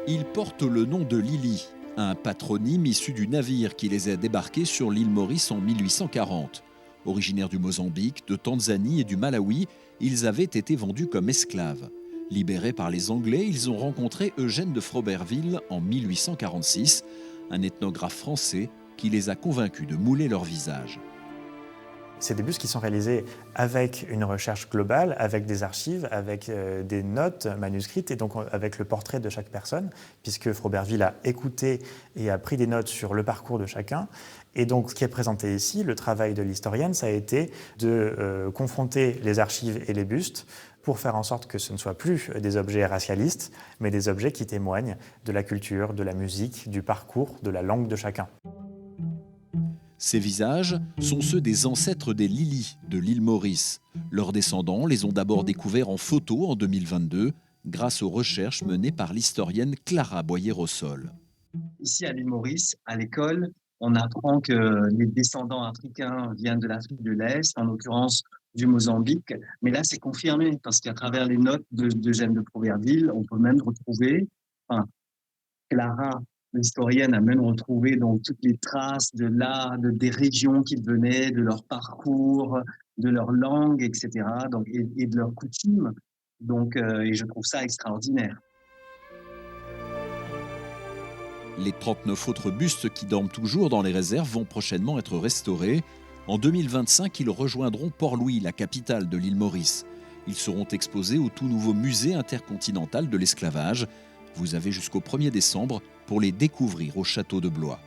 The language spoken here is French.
Ils portent le nom de Lili, un patronyme issu du navire qui les a débarqués sur l'île Maurice en 1840. Originaires du Mozambique, de Tanzanie et du Malawi, ils avaient été vendus comme esclaves. Libérés par les Anglais, ils ont rencontré Eugène de Froberville en 1846, un ethnographe français qui les a convaincus de mouler leur visage. C'est des bustes qui sont réalisés avec une recherche globale, avec des archives, avec des notes manuscrites et donc avec le portrait de chaque personne, puisque Froberville a écouté et a pris des notes sur le parcours de chacun. Et donc ce qui est présenté ici, le travail de l'historienne, ça a été de confronter les archives et les bustes pour faire en sorte que ce ne soit plus des objets racialistes, mais des objets qui témoignent de la culture, de la musique, du parcours, de la langue de chacun. Ces visages sont ceux des ancêtres des Lili de l'île Maurice. Leurs descendants les ont d'abord découverts en photo en 2022 grâce aux recherches menées par l'historienne Clara Boyer-Rossol. Ici à l'île Maurice, à l'école, on apprend que les descendants africains viennent de l'Afrique de l'Est, en l'occurrence du Mozambique. Mais là, c'est confirmé parce qu'à travers les notes d'Eugène de Froberville, on peut même retrouver, enfin, Clara, l'historienne, a même retrouvé donc toutes les traces de l'art, des régions qu'ils venaient, de leur parcours, de leur langue, etc. Donc, et de leurs coutumes. Donc, et je trouve ça extraordinaire. Les 39 autres bustes qui dorment toujours dans les réserves vont prochainement être restaurés. En 2025, ils rejoindront Port-Louis, la capitale de l'île Maurice. Ils seront exposés au tout nouveau musée intercontinental de l'esclavage. Vous avez jusqu'au 1er décembre pour les découvrir au château de Blois.